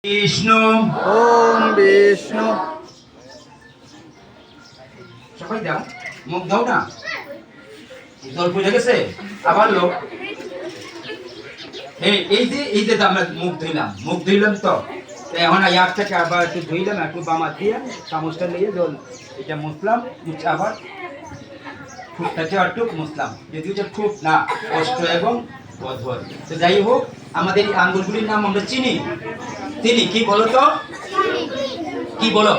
বিষ্ণু ওম বিষ্ণু। সবাই দাও, মুখ দাও না, জল বুঝে গেছে। আবার লোক এই যে আমরা মুখ ধুইলাম তো এখন ইয়ার থেকে আবার একটু ধুইলাম, একটু বামা দিয়ে চামচটা নিয়ে জল এটা মুছলাম, মুছে আবার ঠোঁটটাকে একটু মুছলাম, যদিও যে ঠোঁট না কষ্ট এবং অধর। তো যাই হোক, আমাদের এই আঙ্গুলগুলির নাম আমরা চিনি কি বলো তো, কি বলো?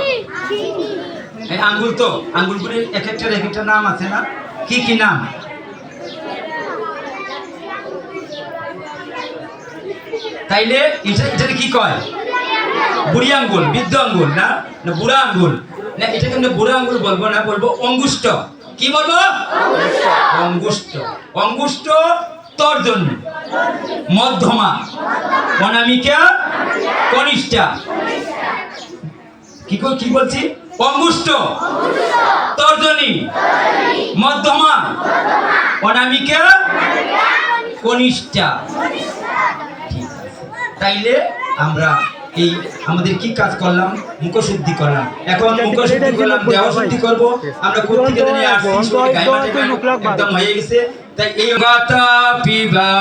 এই আঙ্গুল তো, আঙ্গুলগুলির এক একটা নাম আছে না? কি নাম? তাইলে এটাকে কি কয়? বুড়ি আঙ্গুল, বৃদ্ধ আঙ্গুল না বুড়া আঙ্গুল না? এটাকে আমরা বুড়া আঙ্গুল বলবো না, বলবো অঙ্গুষ্ঠ। কি বলবো? অঙ্গুষ্ঠ। অঙ্গুষ্ঠ তর্জনী, মধ্যমা, অনামিকা, কনিষ্ঠা। কি বলছি? অঙ্গুষ্ঠ, তর্জনী, মধ্যমা, অনামিকা, কনিষ্ঠা। তাইলে আমরা এই আমাদের কি কাজ করলাম? মুখশুদ্ধি করলাম। এখন মুখশুদ্ধি করলাম, দেহ শুদ্ধি করবো। আমরা কোথেকে জানি আসছি, একদম হয়ে গেছে। তাই এই গাতা পিবা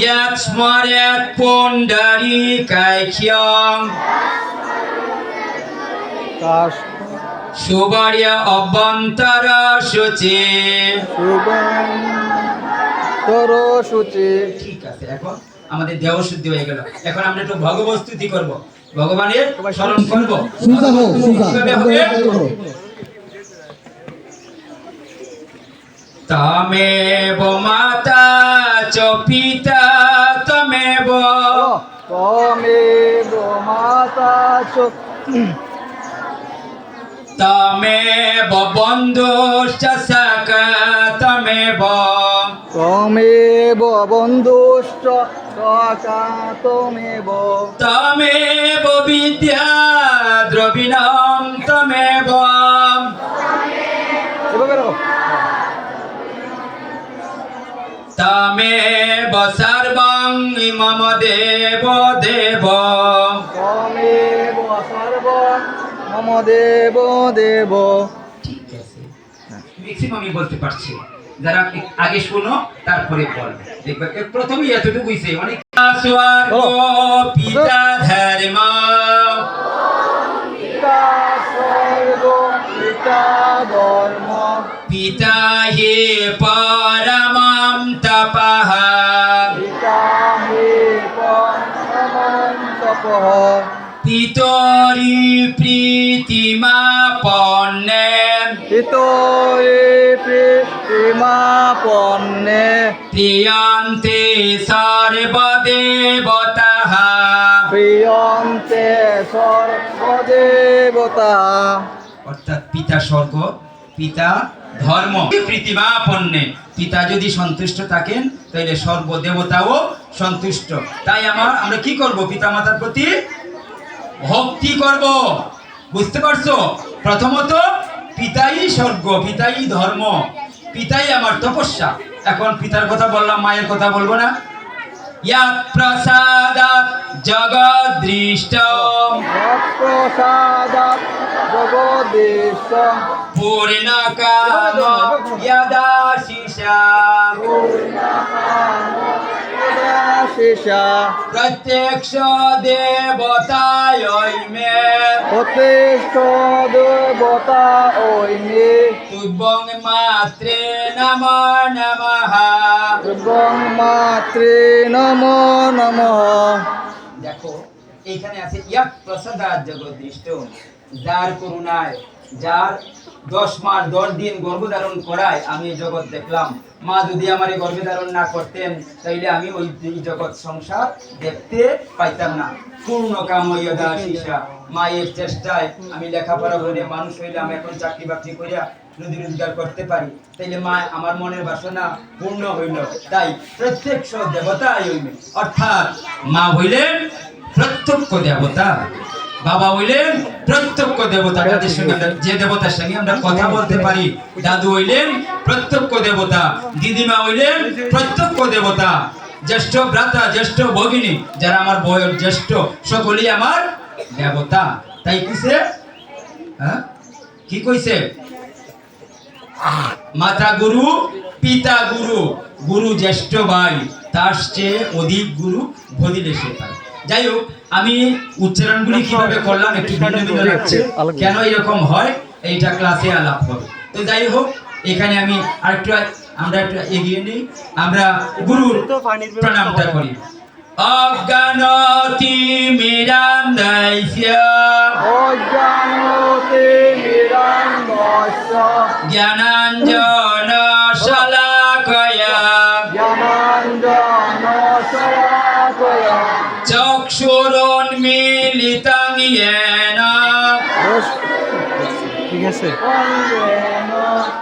ইয়াত স্মরেত পুণ্ডরীকাখ্যং সুবর্য অভ্যন্তর শুচি। ঠিক আছে, এখন আমাদের দেহ শুদ্ধি হয়ে গেল। এখন আমরা একটু ভগবত স্তুতি করব, ভগবানের স্মরণ করব। তমেব মাতা চ পিতা তমেব মাতা চ তমেব বন্ধুশ্চ সখা তমেব বন্ধুশ্চ সখা তমেব তমেব বিদ্যা দ্রবিণং তমেব তমেব সর্বং মম দেব দেব। তমেব সর্বং মম দেব দেব। ঠিক আছে, ম্যাক্সিমামই বলতে পারছি। যারা আগে শোনো তারপরে বল, দেখবে প্রথমেই এতটুকু হইছে। অনেক স্বর্গ পিতা ধর্ম, পিতা স্বর্গ পিতা ধর্ম, পিতা হে পরমং তপঃ, পিতা হে পরমং তপঃ, পিতরি প্রীতিমাপন্নে, পিতরে প্রেমাপন্নে, প্রিয়ন্তে সর্বদেবতাঃ, প্রিয়ন্তে সর্বদেবতা। অর্থাৎ পিতা স্বর্গ, পিতা ধর্ম, প্রীতিমাপন্নে। পিতা যদি সন্তুষ্ট থাকেন তাহলে সর্বদেবতাও সন্তুষ্ট। তাই আমরা কি করব? পিতা মাতার প্রতি ভক্তি করব। বুঝতে পারছো? প্রথমত পিতাই স্বর্গ, পিতাই ধর্ম, পিতাই আমার তপস্যা। এখন পিতার কথা বললাম, মায়ের কথা বলবো না? ইয়াৎ প্রসাদাৎ জগদ্দৃষ্টং, প্রসাদাৎ জগদীশ্বং, পূর্ণকাম যদাশিষা, প্রত্যক্ষ দেবতায় মে, প্রত্যক্ষ দেবতা ওই মে, তুভ্যং মাত্রে নমো নমঃ। এবং মাত্রে নমো নমঃ। দেখো এইখানে আছে ইয়াৎ প্রসাদাৎ জগদ্দৃষ্টং, যার করুণায়, যার 10 মাস 10 দিন গর্ভধারণ করায় আমি এই জগৎ দেখলাম। মা যদি আমার এই গর্ভধারণ না করতেন তাইলে আমি ওই জগৎ সংসার দেখতে পাইতাম না। পূর্ণ কাম যদাশিষা, মায়ের চেষ্টায় আমি লেখাপড়া করে মানুষ হইলাম, এখন চাকরি বাকরি করিয়া রুজি রোজগার করতে পারি। তাইলে মা আমার মনের বাসনা পূর্ণ হইল। তাই প্রত্যক্ষ দেবতা হইবে, অর্থাৎ মা হইলেন প্রত্যক্ষ দেবতা, বাবা হইলেন প্রত্যক্ষ দেবতা। তাদের সঙ্গে যে দেবতার সঙ্গে আমরা কথা বলতে পারি, দাদু হইলেন প্রত্যক্ষ দেবতা, দিদিমা হইলেন প্রত্যক্ষ দেবতা, জ্যেষ্ঠ ভ্রাতা, জ্যেষ্ঠ ভগিনী, যারা আমার বয়স জ্যেষ্ঠ, সকলেই আমার দেবতা। তাই কিসে, হ্যাঁ কি কইছে? মাতা গুরু, পিতা গুরু, গুরু জ্যেষ্ঠ ভাই, তার চেয়ে অধিক গুরু ভজিলে সে পায়। যাই হোক, আমি উচ্চারণগুলি কিভাবে করলাম একটু ভিন্ন ভিন্ন লাগছে, কেন এরকম হয় এইটা ক্লাসে আলাপ হবে। তো যাই হোক, এখানে আমি আমরা একটু এগিয়ে নিই, আমরা গুরুর প্রণামটা করি। অজ্ঞানতি মিরান্দাইস্য অজ্ঞানতে নিরান্বস্য জ্ঞানাঞ্জন শলাকয়া জ্ঞানাঞ্জন শলাকয়া চক্ষুরোন্মীলিতং येन ঠিক আছে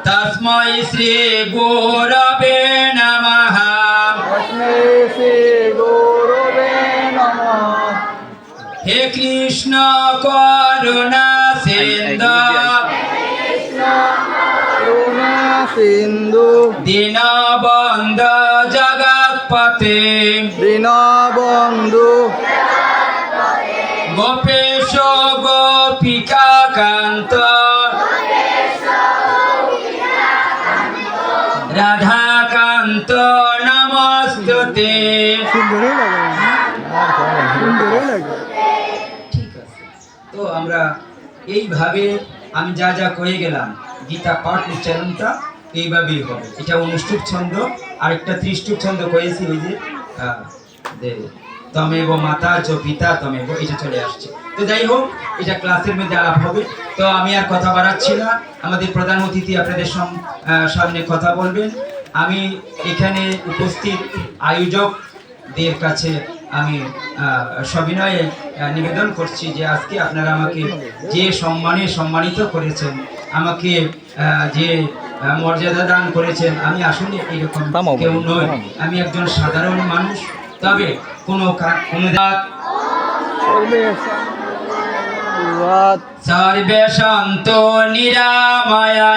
তস্मै শ্রী গুরবে নমঃ। তস্मै শ্রী গুরবে নমঃ। হে কৃষ্ণ করুণা সিন্ধু করুণা সিন্ধু দীনবন্ধু জগৎপতে দীনবন্ধু গোপেশ গোপিকা কান্ত রাধাকান্ত নমস্তুতে। সুন্দরই লাগে ঠিক আছে, তো আমরা এইভাবে আমি যা যা কয়ে গেলাম গীতা পাঠ উচ্চারণটা এইভাবেই হবে। এটা অনুষ্ঠুপ ছন্দ, আরেকটা ত্রিষ্টুপ ছন্দ কয়েছি, ওই যে তমেব মাতা চ পিতা তমেব, এটা চলে আসছে। তো যাই হোক, এটা ক্লাসের মধ্যে আলাপ হবে। তো আমি আর কথা বাড়াচ্ছি না, আমাদের প্রধান অতিথি আপনাদের সামনে কথা বলবেন। আমি এখানে উপস্থিত আয়োজকদের কাছে আমি সবিনয়ে নিবেদন করছি যে আজকে আপনারা আমাকে যে সম্মানে সম্মানিত করেছেন, আমাকে যে মর্যাদা দান করেছেন, আমি আসলে এরকম কেউ নই, আমি একজন সাধারণ মানুষ। তবে কোনো সর্বে শান্ত নিরাময়া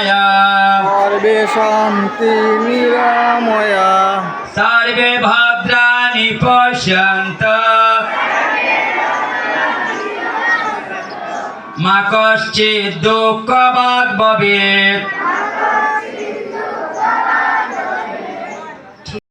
সর্বে শান্তি নিরাময়া সর্বে ভদ্রাণি পশ্যন্তু মা কশ্চিৎ দুঃখভাগ্ ভবেৎ।